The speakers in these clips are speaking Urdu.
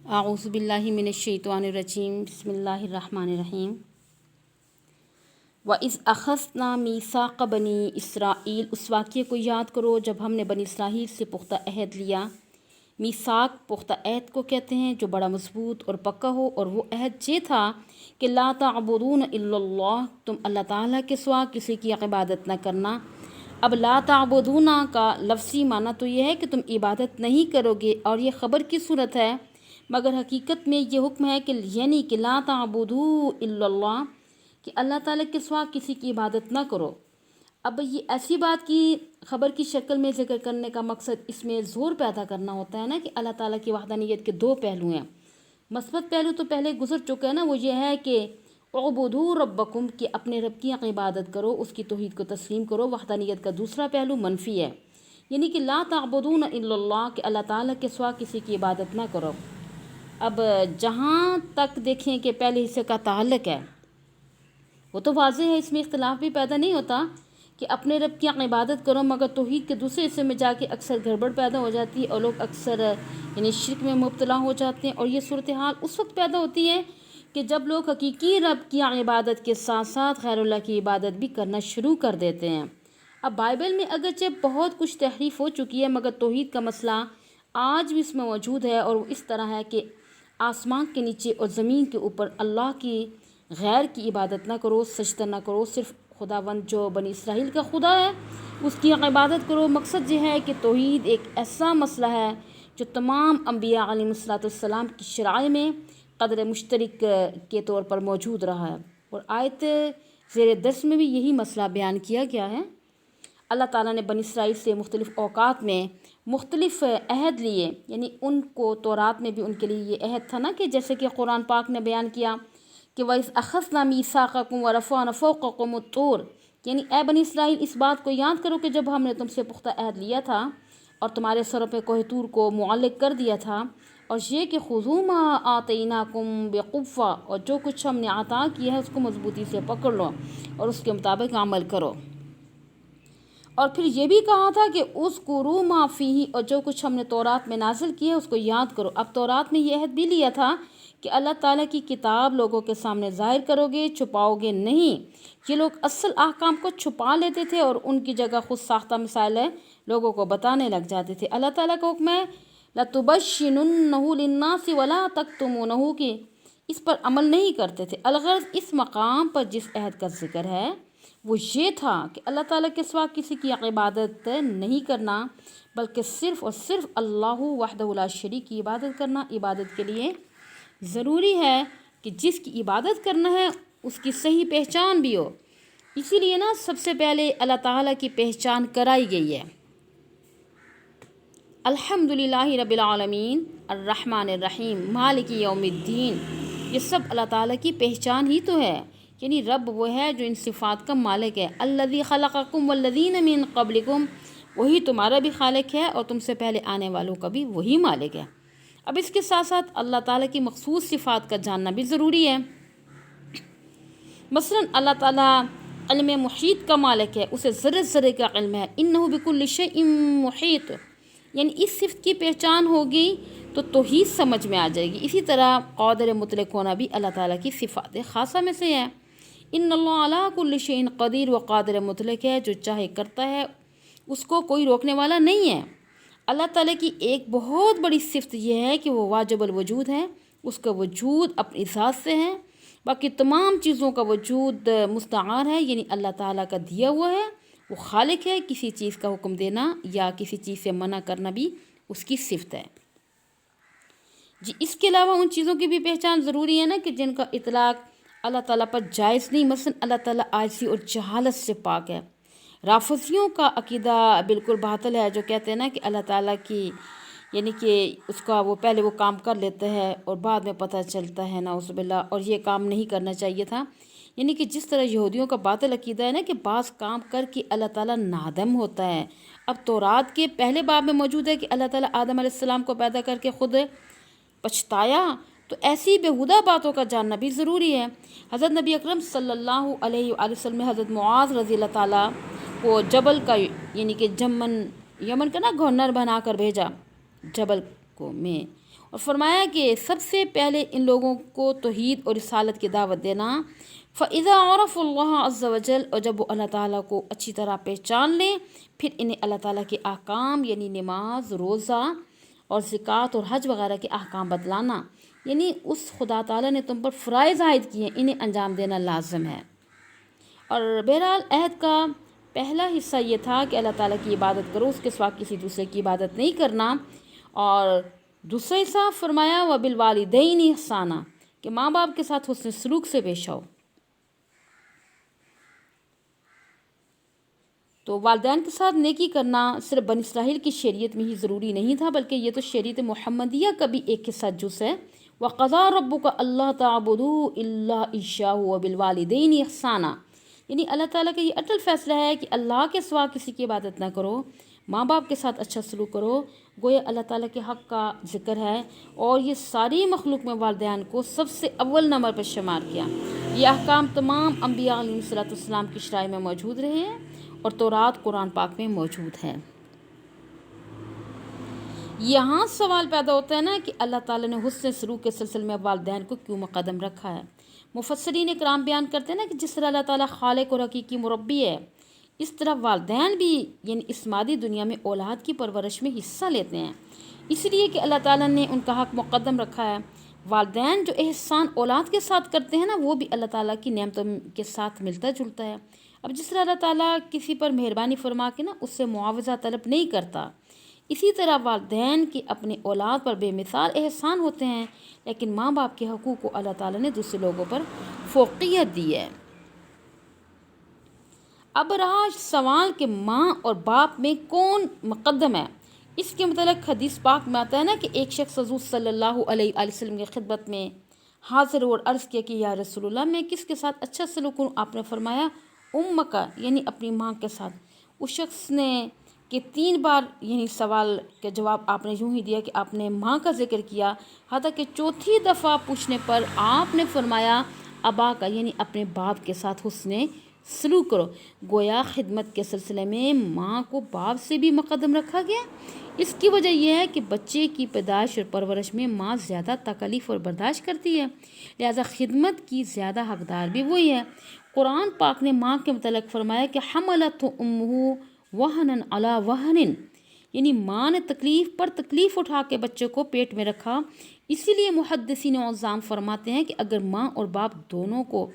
اعوذ باللہ من الشیطان الرجیم بسم اللہ الرحمن الرحیم وَإِذْ أَخَذْنَا مِيثَاقَ بَنِي اسرائیل، اس واقعے کو یاد کرو جب ہم نے بنی اسرائیل سے پختہ عہد لیا۔ میثاق پختہ عہد کو کہتے ہیں جو بڑا مضبوط اور پکا ہو، اور وہ عہد یہ تھا کہ لا تعبدون الا اللہ، تم اللہ تعالیٰ کے سوا کسی کی عبادت نہ کرنا۔ اب لا تعبدون کا لفظی معنی تو یہ ہے کہ تم عبادت نہیں کرو گے، اور یہ خبر کی صورت ہے، مگر حقیقت میں یہ حکم ہے کہ یعنی کہ لا تعبدوا الا اللہ، کہ اللہ تعالیٰ کے سوا کسی کی عبادت نہ کرو۔ اب یہ ایسی بات کی خبر کی شکل میں ذکر کرنے کا مقصد اس میں زور پیدا کرنا ہوتا ہے نا کہ اللہ تعالیٰ کی وحدانیت کے دو پہلو ہیں۔ مثبت پہلو تو پہلے گزر چکا ہے نا، وہ یہ ہے کہ اعبدوا ربکم، کہ اپنے رب کی عبادت کرو، اس کی توحید کو تسلیم کرو۔ وحدانیت کا دوسرا پہلو منفی ہے، یعنی کہ لا تعبدون الا اللہ، کہ اللہ تعالیٰ کے سوا کسی کی عبادت نہ کرو۔ اب جہاں تک دیکھیں کہ پہلے حصے کا تعلق ہے وہ تو واضح ہے، اس میں اختلاف بھی پیدا نہیں ہوتا کہ اپنے رب کی عبادت کرو، مگر توحید کے دوسرے حصے میں جا کے اکثر گڑبڑ پیدا ہو جاتی ہے اور لوگ اکثر یعنی شرک میں مبتلا ہو جاتے ہیں۔ اور یہ صورتحال اس وقت پیدا ہوتی ہے کہ جب لوگ حقیقی رب کی عبادت کے ساتھ ساتھ غیر اللہ کی عبادت بھی کرنا شروع کر دیتے ہیں۔ اب بائبل میں اگرچہ بہت کچھ تحریف ہو چکی ہے، مگر توحید کا مسئلہ آج بھی اس میں موجود ہے، اور وہ اس طرح ہے کہ آسمان کے نیچے اور زمین کے اوپر اللہ کی غیر کی عبادت نہ کرو، سجدہ نہ کرو، صرف خداوند جو بنی اسرائیل کا خدا ہے اس کی عبادت کرو۔ مقصد یہ ہے کہ توحید ایک ایسا مسئلہ ہے جو تمام انبیاء علیہ السلام کی شرائع میں قدر مشترک کے طور پر موجود رہا ہے، اور آیت زیر درس میں بھی یہی مسئلہ بیان کیا گیا ہے۔ اللہ تعالیٰ نے بنی اسرائیل سے مختلف اوقات میں مختلف عہد لیے، یعنی ان کو تورات میں بھی ان کے لیے یہ عہد تھا نا کہ جیسے کہ قرآن پاک نے بیان کیا کہ وَإِذْ أَخَذْنَا مِيثَاقَكُمْ وَرَفَعْنَا فَوْقَكُمُ الطُّورَ، یعنی اے بنی اسرائیل اس بات کو یاد کرو کہ جب ہم نے تم سے پختہ عہد لیا تھا اور تمہارے سروں پہ کوہ طور کو معلق کر دیا تھا، اور یہ کہ خُذُوا مَا آتَيْنَاكُمْ بِقُوَّةٍ، اور جو کچھ ہم نے عطا کیا ہے اس کو مضبوطی سے پکڑ لو اور اس کے مطابق عمل کرو۔ اور پھر یہ بھی کہا تھا کہ اذکروا ما فیہ، اور جو کچھ ہم نے تورات میں نازل کیا ہے اس کو یاد کرو۔ اب تورات میں یہ عہد بھی لیا تھا کہ اللہ تعالیٰ کی کتاب لوگوں کے سامنے ظاہر کرو گے، چھپاؤ گے نہیں۔ یہ لوگ اصل احکام کو چھپا لیتے تھے اور ان کی جگہ خود ساختہ مسائل لوگوں کو بتانے لگ جاتے تھے۔ اللہ تعالیٰ کا حکم ہے لَتُبَشِّنُنَّهُ لِلنَّاسِ وَلَا تَكْتُمُونَهُ، کہ اس پر عمل نہیں کرتے تھے۔ الغرض اس مقام پر جس عہد کا ذکر ہے وہ یہ تھا کہ اللہ تعالیٰ کے سوا کسی کی عبادت نہیں کرنا، بلکہ صرف اور صرف اللہ وحدہ لا شریک کی عبادت کرنا۔ عبادت کے لیے ضروری ہے کہ جس کی عبادت کرنا ہے اس کی صحیح پہچان بھی ہو، اسی لیے نا سب سے پہلے اللہ تعالیٰ کی پہچان کرائی گئی ہے۔ الحمدللہ رب العالمین الرحمن الرحیم مالک یوم الدین، یہ سب اللہ تعالیٰ کی پہچان ہی تو ہے، یعنی رب وہ ہے جو ان صفات کا مالک ہے۔ الذی خلقکم والذین من قبلکم، وہی تمہارا بھی خالق ہے اور تم سے پہلے آنے والوں کا بھی وہی مالک ہے۔ اب اس کے ساتھ ساتھ اللہ تعالیٰ کی مخصوص صفات کا جاننا بھی ضروری ہے۔ مثلا اللہ تعالیٰ علم محیط کا مالک ہے، اسے ذرے ذرے کا علم ہے۔ انہ بکل شیء محیط، یعنی اس صفت کی پہچان ہوگی تو توحید سمجھ میں آ جائے گی۔ اسی طرح قادر مطلق ہونا بھی اللہ تعالیٰ کی صفات خاصہ میں سے ہے۔ ان اللہ علی کل شیء قدیر، و قادر مطلق ہے، جو چاہے کرتا ہے، اس کو کوئی روکنے والا نہیں ہے۔ اللہ تعالیٰ کی ایک بہت بڑی صفت یہ ہے کہ وہ واجب الوجود ہے، اس کا وجود اپنی ذات سے ہے، باقی تمام چیزوں کا وجود مستعار ہے، یعنی اللہ تعالیٰ کا دیا ہوا ہے، وہ خالق ہے۔ کسی چیز کا حکم دینا یا کسی چیز سے منع کرنا بھی اس کی صفت ہے۔ جی اس کے علاوہ ان چیزوں کی بھی پہچان ضروری ہے نا کہ جن کا اطلاق اللہ تعالیٰ پر جائز نہیں۔ مثلا اللہ تعالیٰ عاجزی اور جہالت سے پاک ہے۔ رافضیوں کا عقیدہ بالکل باطل ہے جو کہتے ہیں نا کہ اللہ تعالیٰ کی یعنی کہ اس کا وہ پہلے وہ کام کر لیتا ہے اور بعد میں پتہ چلتا ہے نعوذ باللہ، اور یہ کام نہیں کرنا چاہیے تھا۔ یعنی کہ جس طرح یہودیوں کا باطل عقیدہ ہے نا کہ بعض کام کر کے اللہ تعالیٰ نادم ہوتا ہے۔ اب تورات کے پہلے باب میں موجود ہے کہ اللہ تعالیٰ آدم علیہ السلام کو پیدا کر کے خود پچھتایا، تو ایسی بیہودہ باتوں کا جاننا بھی ضروری ہے۔ حضرت نبی اکرم صلی اللہ علیہ وآلہ وسلم نے حضرت معاذ رضی اللہ تعالیٰ کو جبل کا یعنی کہ یمن کا نا گورنر بنا کر بھیجا، جبل کو میں اور فرمایا کہ سب سے پہلے ان لوگوں کو توحید اور رسالت کی دعوت دینا. فَإِذَا عَرَفُوا اللَّهَ عَزَّ وَجَلَّ، اور جب وہ اللہ تعالیٰ کو اچھی طرح پہچان لیں، پھر انہیں اللہ تعالیٰ کے احکام یعنی نماز، روزہ اور زکوٰۃ اور حج وغیرہ کے احکام بتلانا، یعنی اس خدا تعالیٰ نے تم پر فرائض عائد کیے ہیں انہیں انجام دینا لازم ہے. اور بہرحال عہد کا پہلا حصہ یہ تھا کہ اللہ تعالیٰ کی عبادت کرو، اس کے سوا کسی دوسرے کی عبادت نہیں کرنا. اور دوسرا حصہ فرمایا وَبِالْوَالِدَيْنِ إِحْسَانًا، کہ ماں باپ کے ساتھ حسن سلوک سے پیش آؤ. تو والدین کے ساتھ نیکی کرنا صرف بنی اسرائیل کی شریعت میں ہی ضروری نہیں تھا، بلکہ یہ تو شریعت محمدیہ کا بھی ایک حصہ جز ہے. وَقَضَىٰ رَبُّكَ أَلَّا تَعْبُدُوا إِلَّا إِيَّاهُ وَبِالْوَالِدَيْنِ إِحْسَانًا، یعنی اللہ تعالیٰ کا یہ اٹل فیصلہ ہے کہ اللہ کے سوا کسی کی عبادت نہ کرو، ماں باپ کے ساتھ اچھا سلوک کرو. گویا اللہ تعالیٰ کے حق کا ذکر ہے، اور یہ ساری مخلوق میں والدین کو سب سے اول نمبر پر شمار کیا. یہ احکام تمام انبیاء علیہ السلام کی شرائع میں موجود رہے ہیں اور تورات قرآن پاک میں موجود ہے. یہاں سوال پیدا ہوتا ہے نا کہ اللہ تعالیٰ نے حسن سلوک کے سلسلے میں والدین کو کیوں مقدم رکھا ہے. مفسرین کرام بیان کرتے ہیں نا کہ جس طرح اللہ تعالیٰ خالق اور حقیقی مربی ہے، اس طرح والدین بھی یعنی اس مادی دنیا میں اولاد کی پرورش میں حصہ لیتے ہیں، اس لیے کہ اللہ تعالیٰ نے ان کا حق مقدم رکھا ہے. والدین جو احسان اولاد کے ساتھ کرتے ہیں نا، وہ بھی اللہ تعالیٰ کی نعمتوں کے ساتھ ملتا جلتا ہے. اب جس طرح اللہ تعالیٰ کسی پر مہربانی فرما کے نا اس سے معاوضہ طلب نہیں کرتا، اسی طرح والدین کے اپنے اولاد پر بے مثال احسان ہوتے ہیں، لیکن ماں باپ کے حقوق کو اللہ تعالیٰ نے دوسرے لوگوں پر فوقیت دی ہے. اب رہا سوال کہ ماں اور باپ میں کون مقدم ہے. اس کے متعلق حدیث پاک میں آتا ہے نا کہ ایک شخص حضور صلی اللہ علیہ وسلم کی خدمت میں حاضر اور عرض کیا کہ یا رسول اللہ، میں کس کے ساتھ اچھا سلوک کروں؟ آپ نے فرمایا امک، یعنی اپنی ماں کے ساتھ. اس شخص نے کہ 3 بار یعنی سوال کا جواب آپ نے یوں ہی دیا کہ آپ نے ماں کا ذکر کیا، حتیٰ کہ چوتھی دفعہ پوچھنے پر آپ نے فرمایا ابا کا، یعنی اپنے باپ کے ساتھ حسن سلوک کرو. گویا خدمت کے سلسلے میں ماں کو باپ سے بھی مقدم رکھا گیا. اس کی وجہ یہ ہے کہ بچے کی پیدائش اور پرورش میں ماں زیادہ تکلیف اور برداشت کرتی ہے، لہذا خدمت کی زیادہ حقدار بھی وہی ہے. قرآن پاک نے ماں کے متعلق فرمایا کہ حملتہ امہ وہنًا علی وہن، یعنی ماں نے تکلیف پر تکلیف اٹھا کے بچے کو پیٹ میں رکھا. اسی لیے محدثین اعظام فرماتے ہیں کہ اگر ماں اور باپ دونوں کو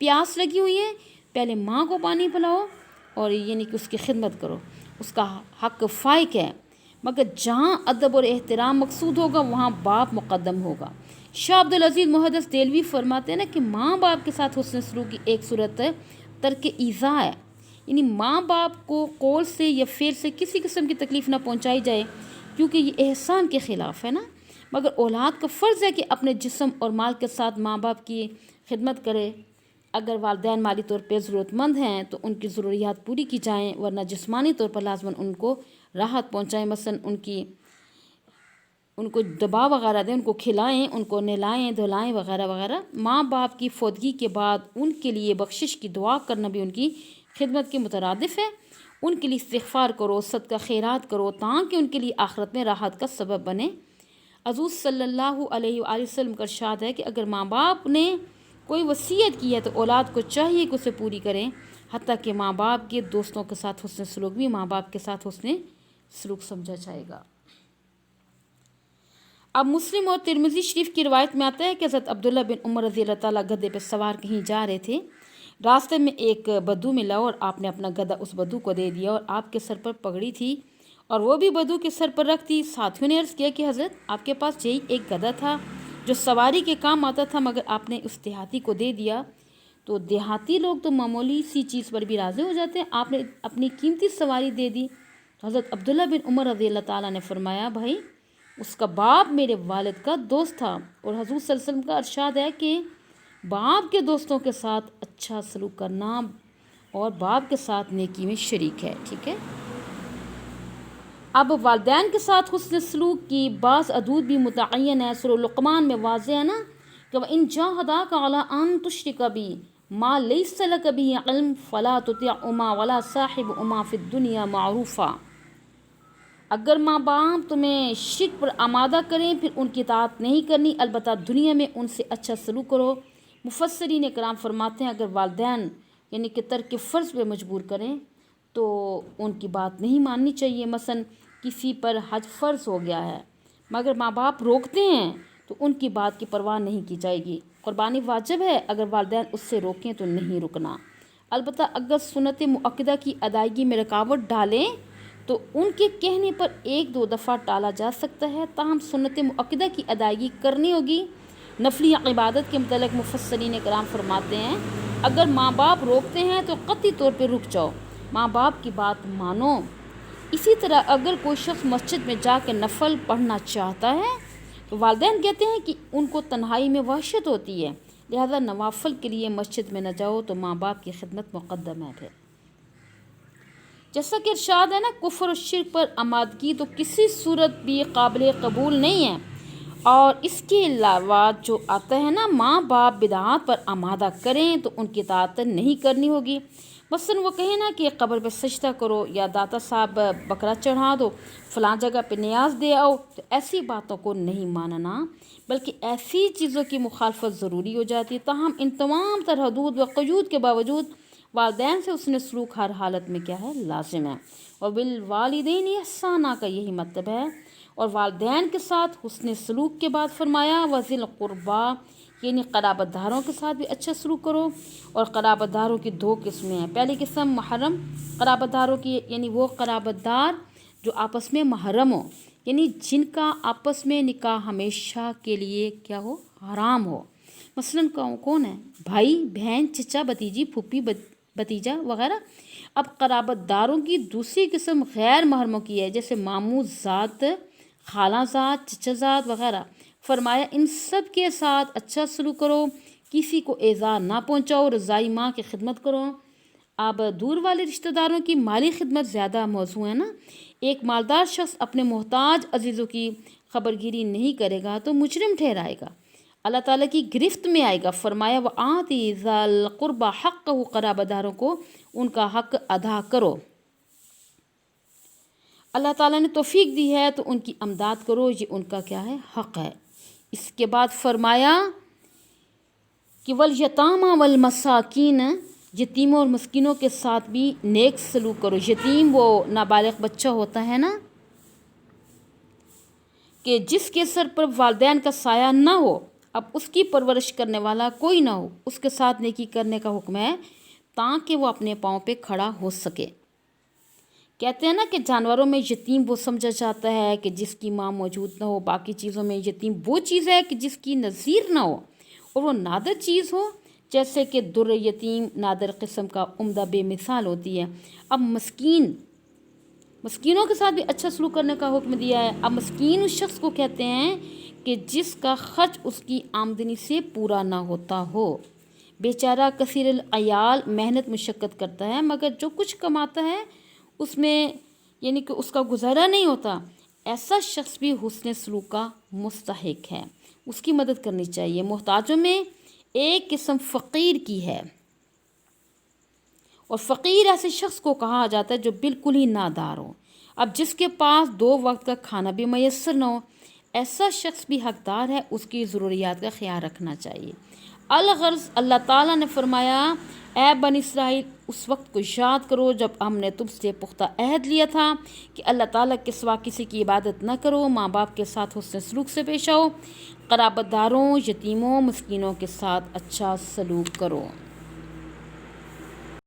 پیاس لگی ہوئی ہے، پہلے ماں کو پانی پلاؤ اور یعنی کہ اس کی خدمت کرو، اس کا حق فائق ہے. مگر جہاں ادب اور احترام مقصود ہوگا وہاں باپ مقدم ہوگا. شاہ عبدالعزیز محدث دہلوی فرماتے ہیں نا کہ ماں باپ کے ساتھ حسن سلوک کی ایک صورت ترک ایذا ہے، یعنی ماں باپ کو قول سے یا فعل سے کسی قسم کی تکلیف نہ پہنچائی جائے، کیونکہ یہ احسان کے خلاف ہے نا. مگر اولاد کا فرض ہے کہ اپنے جسم اور مال کے ساتھ ماں باپ کی خدمت کرے. اگر والدین مالی طور پہ ضرورت مند ہیں تو ان کی ضروریات پوری کی جائیں، ورنہ جسمانی طور پر لازماً ان کو راحت پہنچائیں، مثلاً ان کو دبا وغیرہ دیں، ان کو کھلائیں، ان کو نہلائیں دھلائیں وغیرہ وغیرہ. ماں باپ کی فوتگی کے بعد ان کے لیے بخشش کی دعا کرنا بھی ان کی خدمت کے مترادف ہے. ان کے لیے استغفار کرو، صدقہ خیرات کرو، تاکہ ان کے لیے آخرت میں راحت کا سبب بنے. حضور صلی اللہ علیہ وآلہ وسلم کا ارشاد ہے کہ اگر ماں باپ نے کوئی وصیت کی ہے تو اولاد کو چاہیے کہ اسے پوری کریں، حتیٰ کہ ماں باپ کے دوستوں کے ساتھ حسن سلوک بھی ماں باپ کے ساتھ حسن سلوک سمجھا جائے گا. اب مسلم اور ترمذی شریف کی روایت میں آتا ہے کہ حضرت عبداللہ بن عمر رضی اللہ تعالیٰ گدھے پہ سوار کہیں جا رہے تھے. راستے میں ایک بدو ملا اور آپ نے اپنا گدھا اس بدو کو دے دیا، اور آپ کے سر پر پگڑی تھی اور وہ بھی بدو کے سر پر رکھ دی. ساتھیوں نے عرض کیا کہ حضرت آپ کے پاس یہی ایک گدھا تھا جو سواری کے کام آتا تھا، مگر آپ نے اس دیہاتی کو دے دیا. تو دیہاتی لوگ تو معمولی سی چیز پر بھی راضی ہو جاتے ہیں، آپ نے اپنی قیمتی سواری دے دی. حضرت عبداللہ بن عمر رضی اللہ تعالیٰ نے فرمایا بھائی اس کا باپ میرے والد کا دوست تھا، اور حضور صلی اللہ علیہ وسلم کا ارشاد ہے کہ باپ کے دوستوں کے ساتھ اچھا سلوک کرنا اور باپ کے ساتھ نیکی میں شریک ہے. ٹھیک ہے. اب والدین کے ساتھ حسن سلوک کی بعض حدود بھی متعین ہے. سورہ لقمان میں واضح ہے نا کہ وَإِن جَاهَدَاكَ عَلَىٰ أَن تُشْرِكَ بِي مَا لَيْسَ لَكَ بِهِ عِلْمٌ فَلَا تُطِعْهُمَا وَلَا صَاحِبْهُمَا فِي الدُّنْيَا مَعْرُوفًا. اگر ماں باپ تمہیں شرک پر آمادہ کریں پھر ان کی اطاعت نہیں کرنی، البتہ دنیا میں ان سے اچھا سلوک کرو۔ مفسرین کرام فرماتے ہیں اگر والدین یعنی کہ ترک فرض پہ مجبور کریں تو ان کی بات نہیں ماننی چاہیے۔ مثلا کسی پر حج فرض ہو گیا ہے مگر ماں باپ روکتے ہیں تو ان کی بات کی پرواہ نہیں کی جائے گی۔ قربانی واجب ہے، اگر والدین اس سے روکیں تو نہیں رکنا۔ البتہ اگر سنت مؤکدہ کی ادائیگی میں رکاوٹ ڈالیں تو ان کے کہنے پر ایک دو دفعہ ٹالا جا سکتا ہے، تاہم سنت مؤکدہ کی ادائیگی کرنی ہوگی۔ نفلی عبادت کے متعلق مفسرین کرام فرماتے ہیں اگر ماں باپ روکتے ہیں تو قطعی طور پہ رک جاؤ، ماں باپ کی بات مانو۔ اسی طرح اگر کوئی شخص مسجد میں جا کے نفل پڑھنا چاہتا ہے تو والدین کہتے ہیں کہ ان کو تنہائی میں وحشت ہوتی ہے، لہذا نوافل کے لیے مسجد میں نہ جاؤ، تو ماں باپ کی خدمت مقدم ہے۔ پھر جیسا کہ ارشاد ہے نا، کفر و شرک پر آمادگی تو کسی صورت بھی قابل قبول نہیں ہے، اور اس کے علاوہ جو آتا ہے نا، ماں باپ بدعات پر آمادہ کریں تو ان کی اطاعت نہیں کرنی ہوگی۔ مثلا وہ کہیں نا کہ قبر پہ سجدہ کرو یا داتا صاحب بکرا چڑھا دو، فلاں جگہ پہ نیاز دے آؤ، تو ایسی باتوں کو نہیں ماننا، بلکہ ایسی چیزوں کی مخالفت ضروری ہو جاتی ہے۔ تاہم ان تمام تر حدود و قیود کے باوجود والدین سے حسن سلوک ہر حالت میں کیا ہے؟ لازم ہے۔ اور بالوالدین احسانہ کا یہی مطلب ہے، اور والدین کے ساتھ حسن سلوک کے بعد فرمایا وذی القربیٰ، یعنی قرابت داروں کے ساتھ بھی اچھا سلوک کرو۔ اور قرابت داروں کی دو قسمیں ہیں، پہلی قسم محرم قرابت داروں کی، یعنی وہ قرابت دار جو آپس میں محرم ہو، یعنی جن کا آپس میں نکاح ہمیشہ کے لیے کیا ہو؟ حرام ہو۔ مثلاً کون ہے؟ بھائی بہن، چچا بھتیجی، پھوپھی بھتیجا وغیرہ۔ اب قرابت داروں کی دوسری قسم غیر محرموں کی ہے، جیسے ماموں ذات، خالہ ذات، چچا ذات وغیرہ۔ فرمایا ان سب کے ساتھ اچھا سلوک کرو، کسی کو ایذا نہ پہنچاؤ، رضائی ماں کی خدمت کرو۔ اب دور والے رشتہ داروں کی مالی خدمت زیادہ موضوع ہے نا۔ ایک مالدار شخص اپنے محتاج عزیزوں کی خبرگیری نہیں کرے گا تو مجرم ٹھہرائے گا، اللہ تعالیٰ کی گرفت میں آئے گا۔ فرمایا وَآتِ ذَا الْقُرْبَىٰ حَقَّهُ، قرابت داروں کو ان کا حق ادا کرو۔ اللہ تعالیٰ نے توفیق دی ہے تو ان کی امداد کرو، یہ ان کا کیا ہے؟ حق ہے۔ اس کے بعد فرمایا کہ وَالْيَتَامَىٰ وَالْمَسَاكِينَ، یتیموں اور مسکینوں کے ساتھ بھی نیک سلوک کرو۔ یتیم وہ نابالغ بچہ ہوتا ہے نا، کہ جس کے سر پر والدین کا سایہ نہ ہو، اب اس کی پرورش کرنے والا کوئی نہ ہو، اس کے ساتھ نیکی کرنے کا حکم ہے تاکہ وہ اپنے پاؤں پہ کھڑا ہو سکے۔ کہتے ہیں نا کہ جانوروں میں یتیم وہ سمجھا جاتا ہے کہ جس کی ماں موجود نہ ہو، باقی چیزوں میں یتیم وہ چیز ہے کہ جس کی نظیر نہ ہو اور وہ نادر چیز ہو، جیسے کہ در یتیم نادر قسم کا عمدہ بے مثال ہوتی ہے۔ اب مسکینوں کے ساتھ بھی اچھا سلوک کرنے کا حکم دیا ہے۔ اب مسکین اس شخص کو کہتے ہیں کہ جس کا خرچ اس کی آمدنی سے پورا نہ ہوتا ہو، بیچارہ کثیر العیال محنت مشقت کرتا ہے مگر جو کچھ کماتا ہے اس میں یعنی کہ اس کا گزارا نہیں ہوتا، ایسا شخص بھی حسن سلوک کا مستحق ہے، اس کی مدد کرنی چاہیے۔ محتاجوں میں ایک قسم فقیر کی ہے، اور فقیر ایسے شخص کو کہا جاتا ہے جو بالکل ہی نادار ہو۔ اب جس کے پاس 2 وقت کا کھانا بھی میسر نہ ہو، ایسا شخص بھی حقدار ہے، اس کی ضروریات کا خیال رکھنا چاہیے۔ الغرض اللہ تعالیٰ نے فرمایا اے بنی اسرائیل، اس وقت کو یاد کرو جب ہم نے تم سے پختہ عہد لیا تھا کہ اللہ تعالیٰ کے سوا کسی کی عبادت نہ کرو، ماں باپ کے ساتھ حسن سلوک سے پیش آؤ، قرابت داروں، یتیموں، مسکینوں کے ساتھ اچھا سلوک کرو۔